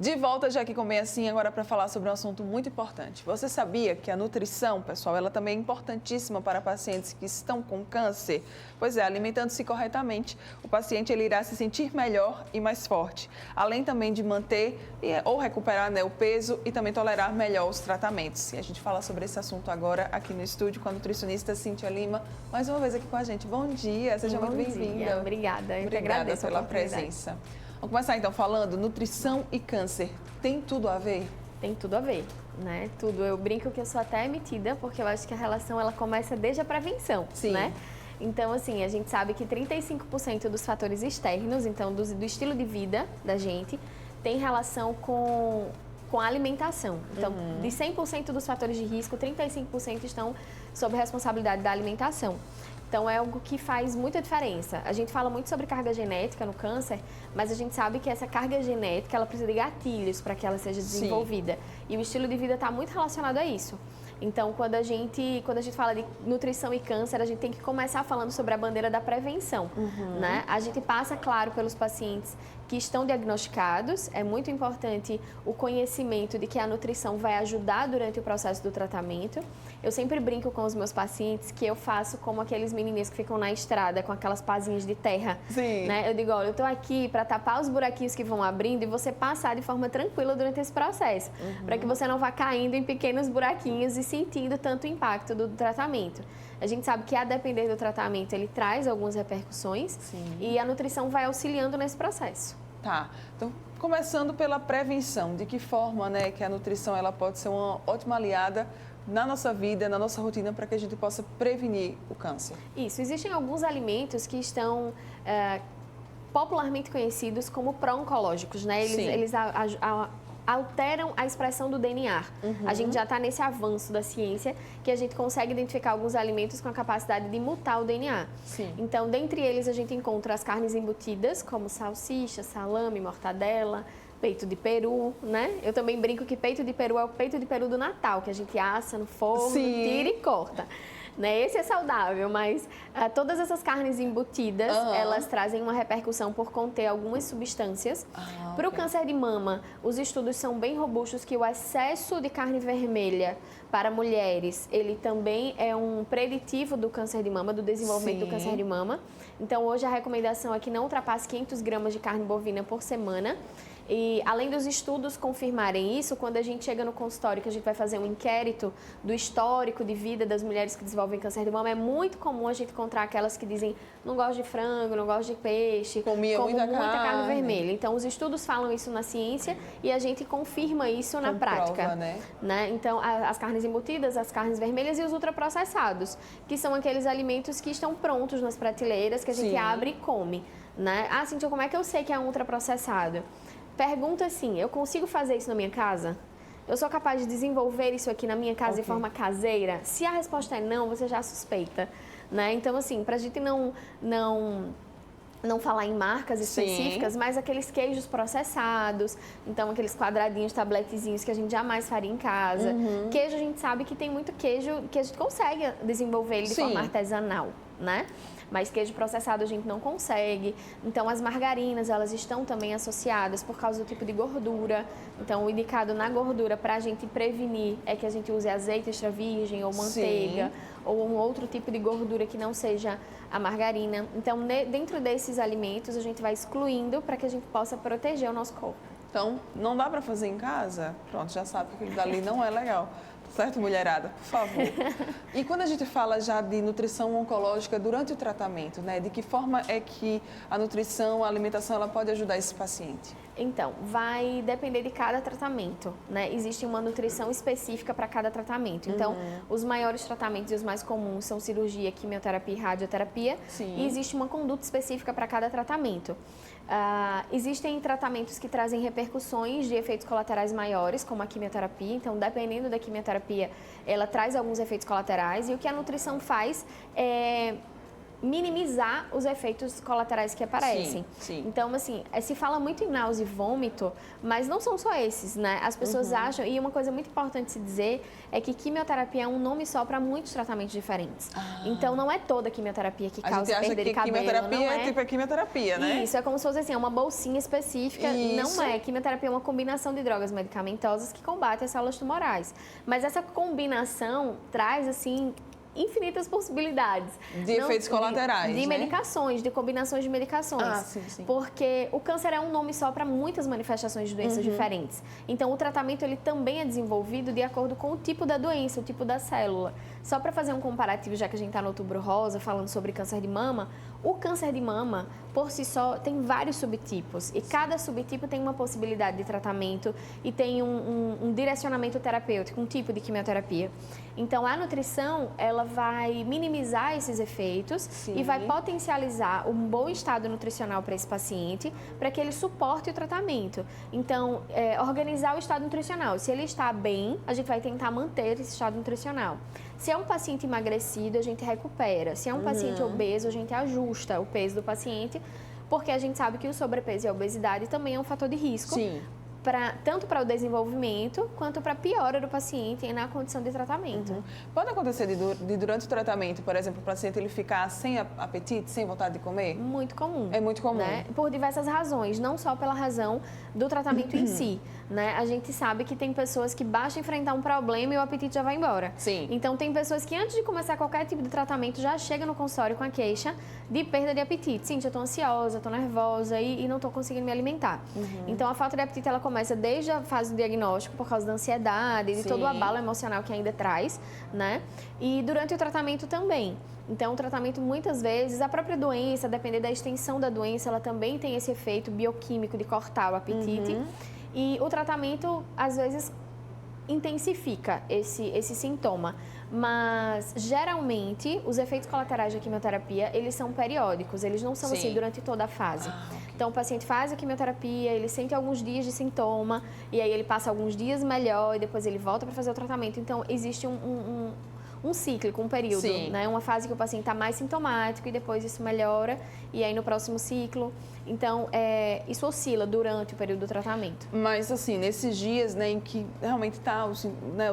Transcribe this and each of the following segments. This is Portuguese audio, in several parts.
De volta já aqui com Bem Assim, agora para falar sobre um assunto muito importante. Você sabia que a nutrição, pessoal, ela também é importantíssima para pacientes que estão com câncer? Pois é, alimentando-se corretamente, o paciente ele irá se sentir melhor e mais forte, além também de manter ou recuperar, né, o peso e também tolerar melhor os tratamentos. E a gente fala sobre esse assunto agora aqui no estúdio com a nutricionista Cíntia Lima, mais uma vez aqui com a gente. Bom dia, seja muito bem-vinda. Obrigada, eu Obrigada agradeço pela presença. Vamos começar então falando, nutrição e câncer, tem tudo a ver? Tem tudo a ver, né? Tudo. Eu brinco que eu sou até metida, porque eu acho que a relação ela começa desde a prevenção, Sim. né? Então, assim, a gente sabe que 35% dos fatores externos, então do estilo de vida da gente, tem relação com a alimentação. Então, de 100% dos fatores de risco, 35% estão sob responsabilidade da alimentação. Então, é algo que faz muita diferença. A gente fala muito sobre carga genética no câncer, mas a gente sabe que essa carga genética, ela precisa de gatilhos para que ela seja desenvolvida. Sim. E o estilo de vida está muito relacionado a isso. Então, quando a gente fala de nutrição e câncer, a gente tem que começar falando sobre a bandeira da prevenção, né? A gente passa, claro, pelos pacientes que estão diagnosticados. É muito importante o conhecimento de que a nutrição vai ajudar durante o processo do tratamento. Eu sempre brinco com os meus pacientes que eu faço como aqueles menininhos que ficam na estrada com aquelas pazinhas de terra. Sim. Né? Eu digo, olha, eu estou aqui para tapar os buraquinhos que vão abrindo e você passar de forma tranquila durante esse processo, para que você não vá caindo em pequenos buraquinhos e sentindo tanto impacto do tratamento. A gente sabe que, a depender do tratamento, ele traz algumas repercussões. Sim. E a nutrição vai auxiliando nesse processo. Tá. Então, começando pela prevenção, de que forma, né, que a nutrição ela pode ser uma ótima aliada na nossa vida, na nossa rotina, para que a gente possa prevenir o câncer? Isso. Existem alguns alimentos que estão popularmente conhecidos como pró-oncológicos, né? Eles alteram a expressão do DNA. A gente já está nesse avanço da ciência que a gente consegue identificar alguns alimentos com a capacidade de mutar o DNA. Sim. Então, dentre eles, a gente encontra as carnes embutidas, como salsicha, salame, mortadela, peito de peru, né? Eu também brinco que peito de peru é o peito de peru do Natal, que a gente assa no forno, tira e corta. Né? Esse é saudável, mas todas essas carnes embutidas, elas trazem uma repercussão por conter algumas substâncias. Para o câncer de mama, os estudos são bem robustos que o excesso de carne vermelha para mulheres, ele também é um preditivo do câncer de mama, do desenvolvimento do câncer de mama. Então, hoje a recomendação é que não ultrapasse 500 gramas de carne bovina por semana. E além dos estudos confirmarem isso, quando a gente chega no consultório que a gente vai fazer um inquérito do histórico de vida das mulheres que desenvolvem câncer de mama, é muito comum a gente encontrar aquelas que dizem não gosto de frango, não gosto de peixe, como muita carne vermelha. Então, os estudos falam isso na ciência e a gente confirma isso na prática. Né? Então, as carnes embutidas, as carnes vermelhas e os ultraprocessados, que são aqueles alimentos que estão prontos nas prateleiras, que a gente abre e come. Né? Ah, Cíntia, como é que eu sei que é um ultraprocessado? Pergunta assim, eu consigo fazer isso na minha casa? Eu sou capaz de desenvolver isso aqui na minha casa de forma caseira? Se a resposta é não, você já suspeita, né? Então, assim, pra gente não falar em marcas específicas, mas aqueles queijos processados, então aqueles quadradinhos, tabletezinhos que a gente jamais faria em casa. Queijo, a gente sabe que tem muito queijo que a gente consegue desenvolver ele de forma artesanal, né? Mas queijo processado a gente não consegue. Então, as margarinas, elas estão também associadas por causa do tipo de gordura. Então, o indicado na gordura para a gente prevenir é que a gente use azeite extra virgem ou manteiga ou um outro tipo de gordura que não seja a margarina. Então, dentro desses alimentos, a gente vai excluindo para que a gente possa proteger o nosso corpo. Então, não dá para fazer em casa? Pronto, já sabe que aquilo dali não é legal. Certo, mulherada? Por favor. E quando a gente fala já de nutrição oncológica durante o tratamento, né? De que forma é que a nutrição, a alimentação, ela pode ajudar esse paciente? Então, vai depender de cada tratamento, né? Existe uma nutrição específica para cada tratamento. Então, os maiores tratamentos e os mais comuns são cirurgia, quimioterapia e radioterapia. E existe uma conduta específica para cada tratamento. Existem tratamentos que trazem repercussões de efeitos colaterais maiores, como a quimioterapia. Então, dependendo da quimioterapia, ela traz alguns efeitos colaterais. E o que a nutrição faz é minimizar os efeitos colaterais que aparecem. Sim. Então, assim, se fala muito em náusea e vômito, mas não são só esses, né? As pessoas acham, e uma coisa muito importante se dizer é que quimioterapia é um nome só para muitos tratamentos diferentes. Então, não é toda quimioterapia que causa perda de cabelo. Quimioterapia não é tipo a quimioterapia, né? Isso, é como se fosse assim, uma bolsinha específica. Isso. Não é. Quimioterapia é uma combinação de drogas medicamentosas que combatem as células tumorais. Mas essa combinação traz, assim, infinitas possibilidades. De efeitos colaterais, de né? medicações, de combinações de medicações. Sim. Porque o câncer é um nome só para muitas manifestações de doenças diferentes. Então, o tratamento ele também é desenvolvido de acordo com o tipo da doença, o tipo da célula. Só para fazer um comparativo, já que a gente está no Outubro Rosa, falando sobre câncer de mama, o câncer de mama, por si só, tem vários subtipos. E cada subtipo tem uma possibilidade de tratamento e tem um direcionamento terapêutico, um tipo de quimioterapia. Então, a nutrição, ela vai minimizar esses efeitos e vai potencializar um bom estado nutricional para esse paciente, para que ele suporte o tratamento. Então, organizar o estado nutricional. Se ele está bem, a gente vai tentar manter esse estado nutricional. Se é um paciente emagrecido, a gente recupera. Se é um paciente obeso, a gente ajusta o peso do paciente, porque a gente sabe que o sobrepeso e a obesidade também é um fator de risco. Tanto para o desenvolvimento, quanto para a piora do paciente na condição de tratamento. Pode acontecer de durante o tratamento, por exemplo, o paciente ele ficar sem apetite, sem vontade de comer? Muito comum. É muito comum. Né? Por diversas razões, não só pela razão do tratamento em si. Né? A gente sabe que tem pessoas que basta enfrentar um problema e o apetite já vai embora. Então, tem pessoas que antes de começar qualquer tipo de tratamento já chegam no consultório com a queixa de perda de apetite. Sim, eu estou ansiosa, estou nervosa e não estou conseguindo me alimentar. Então, a falta de apetite, ela começa desde a fase do diagnóstico, por causa da ansiedade, de todo o abalo emocional que ainda traz, né? E durante o tratamento também. Então, o tratamento, muitas vezes, a própria doença, depender da extensão da doença, ela também tem esse efeito bioquímico de cortar o apetite. E o tratamento, às vezes, intensifica esse sintoma. Mas, geralmente, os efeitos colaterais da quimioterapia, eles são periódicos, eles não são assim durante toda a fase. Então, o paciente faz a quimioterapia, ele sente alguns dias de sintoma, e aí ele passa alguns dias melhor, e depois ele volta para fazer o tratamento. Então, existe um cíclico, um período, né? Uma fase que o paciente está mais sintomático e depois isso melhora, e aí no próximo ciclo. Então, isso oscila durante o período do tratamento. Mas, assim, nesses dias, né, em que realmente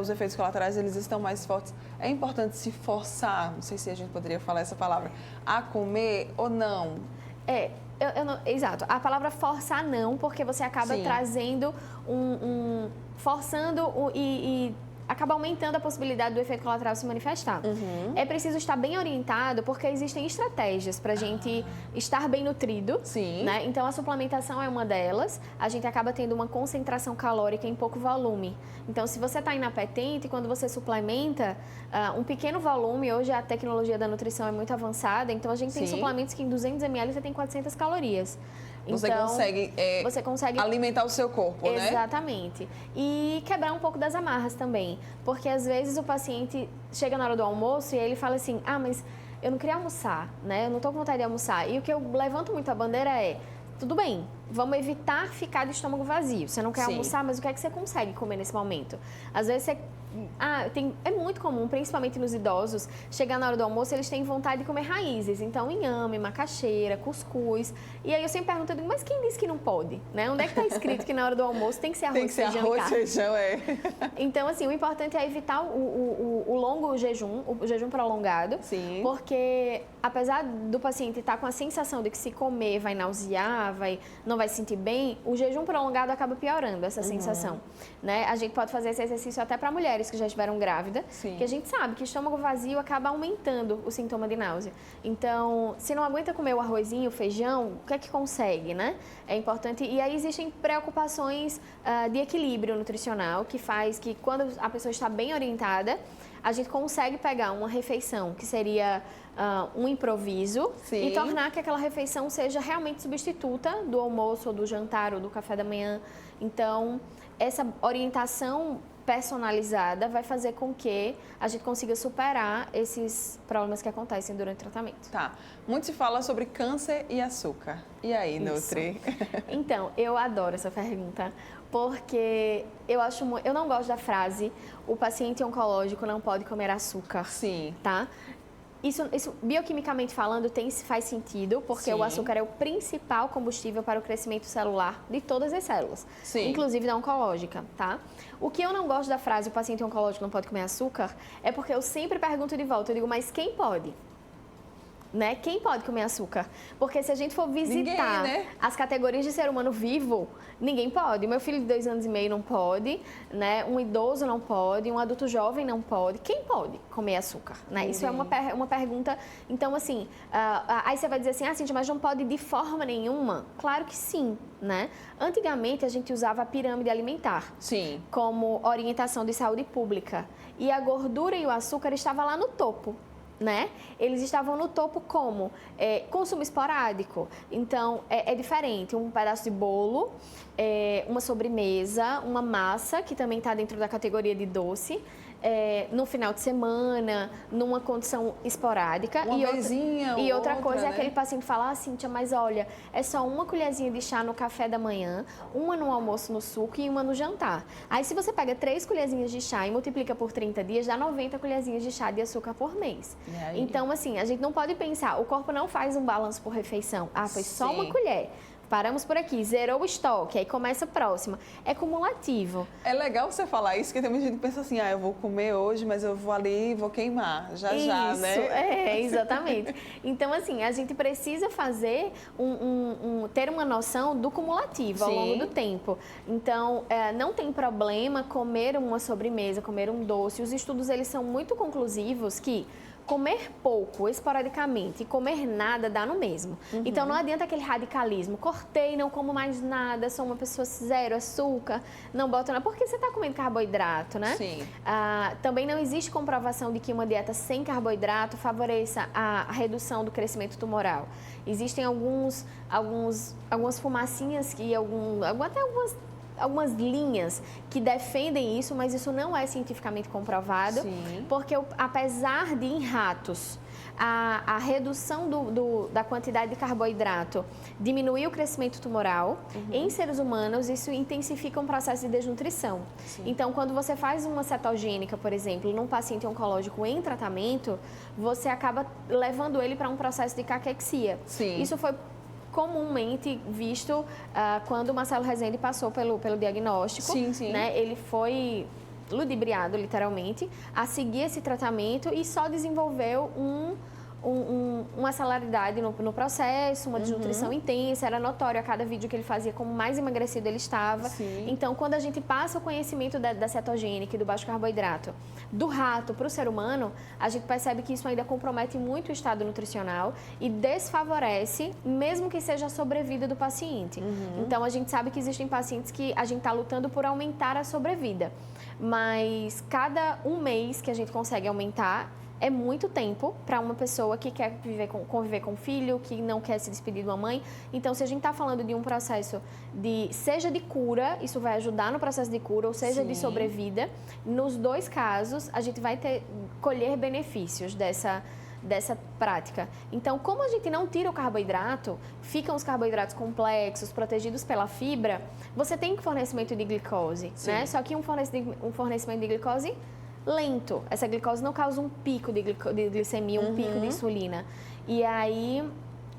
os efeitos colaterais eles estão mais fortes, é importante se forçar, não sei se a gente poderia falar essa palavra, a comer ou não? Exato. A palavra forçar não, porque você acaba trazendo forçando e acaba aumentando a possibilidade do efeito colateral se manifestar. É preciso estar bem orientado, porque existem estratégias para a gente estar bem nutrido. Né? Então, a suplementação é uma delas. A gente acaba tendo uma concentração calórica em pouco volume. Então, se você está inapetente, quando você suplementa um pequeno volume, hoje a tecnologia da nutrição é muito avançada, então a gente tem suplementos que em 200 ml você tem 400 calorias. Você consegue alimentar o seu corpo, né? Exatamente. E quebrar um pouco das amarras também. Porque, às vezes, o paciente chega na hora do almoço e ele fala assim, mas eu não queria almoçar, né? Eu não estou com vontade de almoçar. E o que eu levanto muito a bandeira é, tudo bem, vamos evitar ficar de estômago vazio. Você não quer almoçar, mas o que é que você consegue comer nesse momento? Às vezes você... é muito comum, principalmente nos idosos, chegar na hora do almoço, eles têm vontade de comer raízes. Então, inhame, macaxeira, cuscuz. E aí eu sempre pergunto, mas quem disse que não pode? Né? Onde é que está escrito que na hora do almoço tem que ser arroz, feijão e carne? Feijão, Então, assim, o importante é evitar o longo jejum, o jejum prolongado. Porque, apesar do paciente estar com a sensação de que se comer vai nausear, não vai se sentir bem, o jejum prolongado acaba piorando essa sensação. Né? A gente pode fazer esse exercício até para mulheres que já estiveram grávidas, que a gente sabe que estômago vazio acaba aumentando o sintoma de náusea. Então, se não aguenta comer o arrozinho, o feijão, o que é que consegue, né? É importante. E aí existem preocupações de equilíbrio nutricional, que faz que quando a pessoa está bem orientada, a gente consegue pegar uma refeição que seria um improviso e tornar que aquela refeição seja realmente substituta do almoço, ou do jantar, ou do café da manhã. Então, essa orientação personalizada vai fazer com que a gente consiga superar esses problemas que acontecem durante o tratamento. Tá. Muito se fala sobre câncer e açúcar. E aí, Nutri? Então, eu adoro essa pergunta, porque eu não gosto da frase, o paciente oncológico não pode comer açúcar. Tá? Isso bioquimicamente falando faz sentido, porque o açúcar é o principal combustível para o crescimento celular de todas as células, inclusive da oncológica, tá? O que eu não gosto da frase, o paciente oncológico não pode comer açúcar, é porque eu sempre pergunto de volta, eu digo, mas quem pode? Né? Quem pode comer açúcar? Porque se a gente for visitar as categorias de ser humano vivo, ninguém pode. Meu filho de 2 anos e meio não pode, né? Um idoso não pode, um adulto jovem não pode. Quem pode comer açúcar? Né? Isso é uma pergunta. Então, assim, aí você vai dizer assim, Cíntia, mas não pode de forma nenhuma? Claro que sim, né? Antigamente, a gente usava a pirâmide alimentar como orientação de saúde pública. E a gordura e o açúcar estavam lá no topo. Né? Eles estavam no topo como consumo esporádico. Então, é diferente. Um pedaço de bolo, uma sobremesa, uma massa, que também está dentro da categoria de doce, no final de semana, numa condição esporádica. E outra coisa é aquele paciente falar, Cíntia, mas olha, é só uma colherzinha de chá no café da manhã, uma no almoço no suco e uma no jantar. Aí, se você pega 3 colherzinhas de chá e multiplica por 30 dias, dá 90 colherzinhas de chá de açúcar por mês. Então, assim, a gente não pode pensar, o corpo não faz um balanço por refeição. Foi só uma colher. Paramos por aqui, zerou o estoque, aí começa a próxima. É cumulativo. É legal você falar isso, porque tem muita gente que pensa assim, eu vou comer hoje, mas eu vou ali e vou queimar, já, né? Exatamente. Então, assim, a gente precisa fazer ter uma noção do cumulativo ao longo do tempo. Então, não tem problema comer uma sobremesa, comer um doce. Os estudos, eles são muito conclusivos que comer pouco, esporadicamente, e comer nada dá no mesmo. Então, não adianta aquele radicalismo. Cortei, não como mais nada, sou uma pessoa zero açúcar, não boto nada. Porque você está comendo carboidrato, né? Também não existe comprovação de que uma dieta sem carboidrato favoreça a redução do crescimento tumoral. Existem algumas fumacinhas que até algumas linhas que defendem isso, mas isso não é cientificamente comprovado, porque apesar de em ratos a redução da quantidade de carboidrato diminuir o crescimento tumoral, em seres humanos isso intensifica um processo de desnutrição. Então, quando você faz uma cetogênica, por exemplo, num paciente oncológico em tratamento, você acaba levando ele para um processo de caquexia. Isso foi comumente visto quando o Marcelo Rezende passou pelo diagnóstico. Né? Ele foi ludibriado, literalmente, a seguir esse tratamento e só desenvolveu uma celeridade no processo, uma desnutrição intensa, era notório a cada vídeo que ele fazia como mais emagrecido ele estava. Então, quando a gente passa o conhecimento da cetogênica e do baixo carboidrato do rato para o ser humano, a gente percebe que isso ainda compromete muito o estado nutricional e desfavorece, mesmo que seja a sobrevida do paciente. Então, a gente sabe que existem pacientes que a gente está lutando por aumentar a sobrevida, mas cada um mês que a gente consegue aumentar, é muito tempo para uma pessoa que quer conviver com o filho, que não quer se despedir de uma mãe. Então, se a gente está falando de um processo seja de cura, isso vai ajudar no processo de cura, ou seja de sobrevida, nos 2 casos, a gente vai colher benefícios dessa prática. Então, como a gente não tira o carboidrato, ficam os carboidratos complexos, protegidos pela fibra, você tem fornecimento de glicose, né? Só que um fornecimento de glicose lento. Essa glicose não causa um pico de glicemia, um pico de insulina. E aí,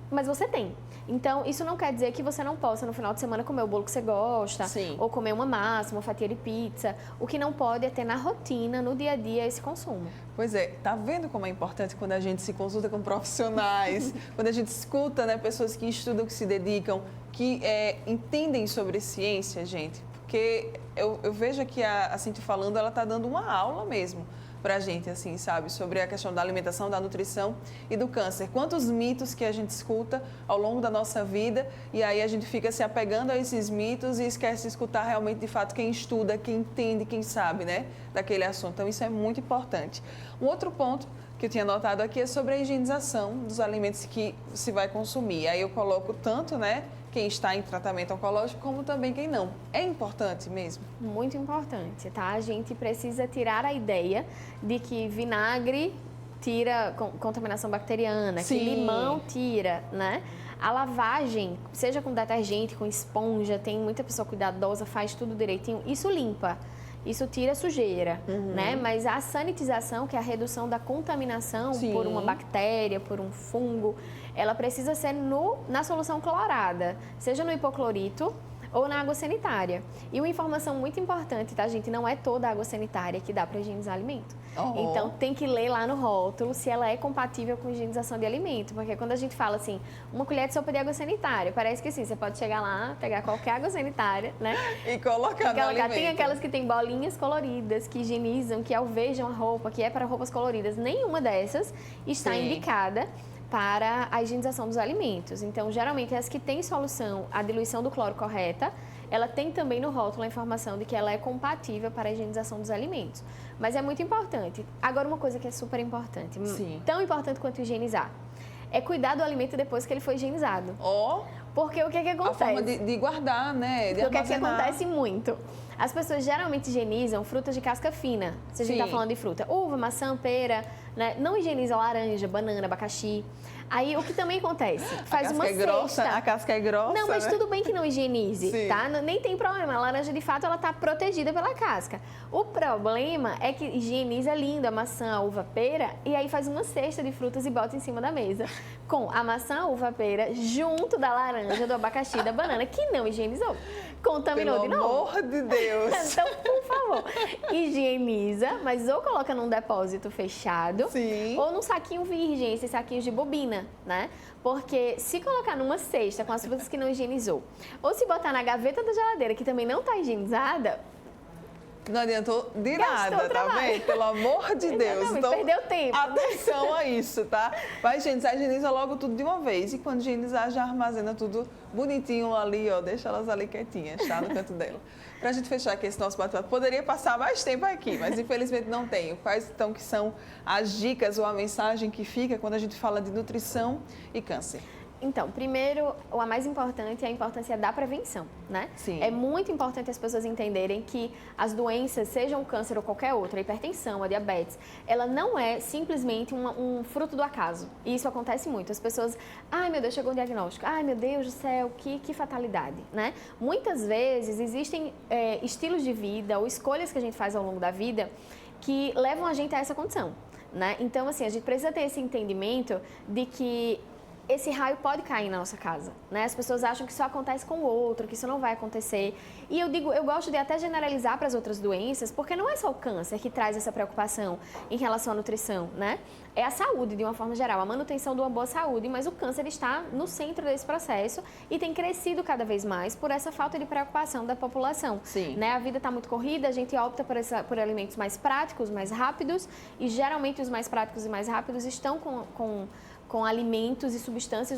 mas você tem. Então, isso não quer dizer que você não possa, no final de semana, comer o bolo que você gosta, ou comer uma massa, uma fatia de pizza. O que não pode é ter na rotina, no dia a dia, esse consumo. Pois é, tá vendo como é importante quando a gente se consulta com profissionais, quando a gente escuta, né, pessoas que estudam, que se dedicam, que entendem sobre ciência, gente? Porque eu vejo aqui a Cíntia falando, ela está dando uma aula mesmo para a gente, assim, sabe? Sobre a questão da alimentação, da nutrição e do câncer. Quantos mitos que a gente escuta ao longo da nossa vida e aí a gente fica se apegando a esses mitos e esquece de escutar realmente, de fato, quem estuda, quem entende, quem sabe, né? Daquele assunto. Então, isso é muito importante. Um outro ponto que eu tinha notado aqui é sobre a higienização dos alimentos que se vai consumir. Aí eu coloco tanto, né? Quem está em tratamento oncológico, como também quem não. É importante mesmo? Muito importante, tá? A gente precisa tirar a ideia de que vinagre tira contaminação bacteriana, que limão tira, né? A lavagem, seja com detergente, com esponja, tem muita pessoa cuidadosa, faz tudo direitinho, isso limpa. isso tira sujeira, né? Mas a sanitização, que é a redução da contaminação por uma bactéria, por um fungo, ela precisa ser na solução clorada, seja no hipoclorito ou na água sanitária. E uma informação muito importante, tá, gente? Não é toda a água sanitária que dá para higienizar alimento. Então, tem que ler lá no rótulo se ela é compatível com higienização de alimento. Porque quando a gente fala assim, uma colher de sopa de água sanitária, parece que sim, você pode chegar lá, pegar qualquer água sanitária, né? E colocar no alimento. Tem aquelas que tem bolinhas coloridas, que higienizam, que alvejam a roupa, que é para roupas coloridas. Nenhuma dessas está indicada para a higienização dos alimentos. Então, geralmente, as que têm solução, a diluição do cloro correta, ela tem também no rótulo a informação de que ela é compatível para a higienização dos alimentos. Mas é muito importante. Agora, uma coisa que é super importante, tão importante quanto higienizar, é cuidar do alimento depois que ele foi higienizado. Porque o que acontece? A forma de guardar, né? De armazenar. O que acontece muito? As pessoas geralmente higienizam frutas de casca fina. Se a gente está falando de fruta, uva, maçã, pera, né? Não higieniza laranja, banana, abacaxi. Aí, o que também acontece? Faz uma cesta. A casca é grossa, não, mas né? tudo bem que não higienize, tá? Nem tem problema. A laranja, de fato, ela tá protegida pela casca. O problema é que higieniza lindo a maçã, a uva, a pera, e aí faz uma cesta de frutas e bota em cima da mesa. Com a maçã, a uva, a pera, junto da laranja, do abacaxi, da banana, que não higienizou. Contaminou de novo. Pelo amor de Deus. Então, por favor, higieniza, mas ou coloca num depósito fechado, ou num saquinho virgem, esses saquinhos de bobina, né? Porque se colocar numa cesta com as frutas que não higienizou, ou se botar na gaveta da geladeira que também não está higienizada, não adiantou de nada, tá vendo? Pelo amor de Deus. Então, perdeu tempo. Atenção a isso, tá? Vai higienizar, higieniza logo tudo de uma vez. E quando higienizar, já armazena tudo bonitinho ali, ó. Deixa elas ali quietinhas, tá? No canto dela. Pra gente fechar aqui esse nosso bate-papo, poderia passar mais tempo aqui, mas infelizmente não tenho. Quais então que são as dicas ou a mensagem que fica quando a gente fala de nutrição e câncer? Então, primeiro, a mais importante é a importância da prevenção, né? É muito importante as pessoas entenderem que as doenças, sejam o câncer ou qualquer outra, a hipertensão, a diabetes, ela não é simplesmente um fruto do acaso. E isso acontece muito. As pessoas, ai meu Deus, chegou um diagnóstico, ai meu Deus do céu, que fatalidade, né? Muitas vezes existem estilos de vida ou escolhas que a gente faz ao longo da vida que levam a gente a essa condição, né? Então, assim, a gente precisa ter esse entendimento de que esse raio pode cair na nossa casa, né? As pessoas acham que isso acontece com o outro, que isso não vai acontecer. E eu gosto de até generalizar para as outras doenças, porque não é só o câncer que traz essa preocupação em relação à nutrição, né? É a saúde, de uma forma geral, a manutenção de uma boa saúde, mas o câncer está no centro desse processo e tem crescido cada vez mais por essa falta de preocupação da população. Né? A vida está muito corrida, a gente opta por alimentos mais práticos, mais rápidos, e geralmente os mais práticos e mais rápidos estão com alimentos e substâncias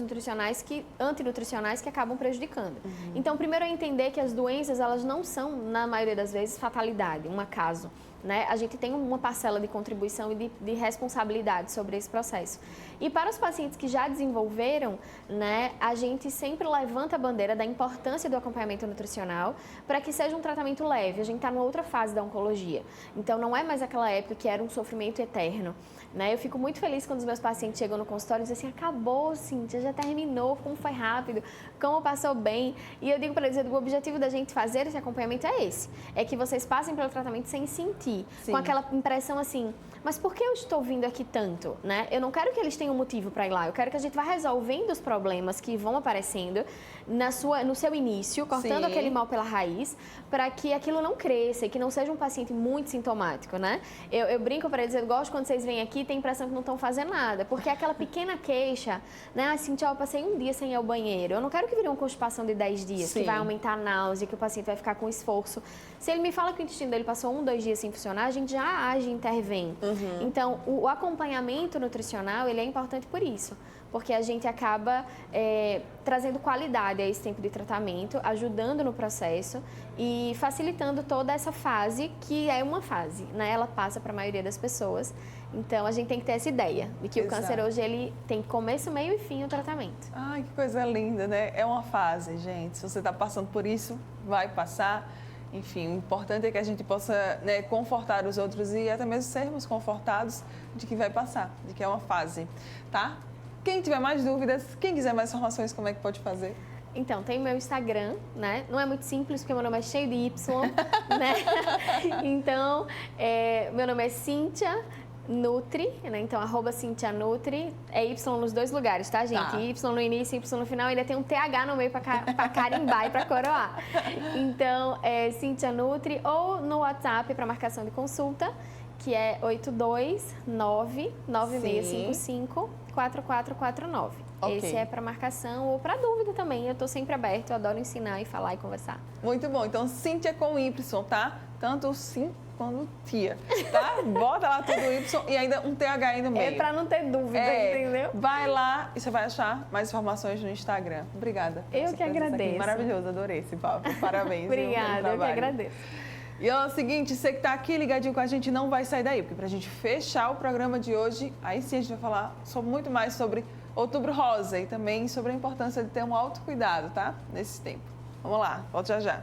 antinutricionais que acabam prejudicando. Então, primeiro é entender que as doenças, elas não são, na maioria das vezes, fatalidade, um acaso. Né? A gente tem uma parcela de contribuição e de responsabilidade sobre esse processo. E para os pacientes que já desenvolveram, né, a gente sempre levanta a bandeira da importância do acompanhamento nutricional para que seja um tratamento leve. A gente está numa outra fase da oncologia. Então, não é mais aquela época que era um sofrimento eterno. Né? Eu fico muito feliz quando os meus pacientes chegam no consultório e dizem assim, acabou, Cíntia, já terminou, como foi rápido, como passou bem. E eu digo para eles, o objetivo da gente fazer esse acompanhamento é esse. É que vocês passem pelo tratamento sem sentir, com aquela impressão assim, mas por que eu estou vindo aqui tanto? Né? Eu não quero que eles tenham motivo para ir lá, eu quero que a gente vá resolvendo os problemas que vão aparecendo no seu início, cortando aquele mal pela raiz, para que aquilo não cresça e que não seja um paciente muito sintomático, né? Eu brinco para eles, eu gosto quando vocês vêm aqui e tem a impressão que não estão fazendo nada, porque é aquela pequena queixa, né? Assim, eu passei um dia sem ir ao banheiro, eu não quero que vire uma constipação de 10 dias, que vai aumentar a náusea, que o paciente vai ficar com esforço. Se ele me fala que o intestino dele passou 1, 2 dias sem funcionar, a gente já age e intervém. Então, o acompanhamento nutricional, ele é importante por isso, porque a gente acaba trazendo qualidade a esse tempo de tratamento, ajudando no processo e facilitando toda essa fase, que é uma fase, né? Ela passa para a maioria das pessoas. Então, a gente tem que ter essa ideia de que o câncer hoje, ele tem começo, meio e fim o tratamento. Ai, que coisa linda, né? É uma fase, gente. Se você está passando por isso, vai passar. Enfim, o importante é que a gente possa, né, confortar os outros e até mesmo sermos confortados de que vai passar, de que é uma fase, tá? Quem tiver mais dúvidas, quem quiser mais informações, como é que pode fazer? Então, tem o meu Instagram, né? Não é muito simples, porque meu nome é cheio de Y, né? Então, meu nome é Cíntia Nutri, né? Então, @Cíntia Nutri. É Y nos dois lugares, tá, gente? Tá. Y no início, Y no final. Ainda tem um TH no meio pra carimbar e pra coroar. Então, é Cíntia Nutri. Ou no WhatsApp para marcação de consulta, que é 829-9655-4449. Ok. Esse é para marcação ou para dúvida também. Eu estou sempre aberto, eu adoro ensinar e falar e conversar. Muito bom. Então, Cíntia com Y, tá? Tanto sim quanto tia, tá? Bota lá tudo Y e ainda um TH aí no meio. É para não ter dúvida, entendeu? Vai lá e você vai achar mais informações no Instagram. Obrigada. Eu que agradeço. Aqui. Maravilhoso, adorei esse papo. Parabéns. Obrigada, eu que agradeço. E é o seguinte, você que está aqui ligadinho com a gente não vai sair daí, porque para a gente fechar o programa de hoje, aí sim a gente vai falar muito mais sobre Outubro Rosa e também sobre a importância de ter um autocuidado, tá? Nesse tempo. Vamos lá, volto já já.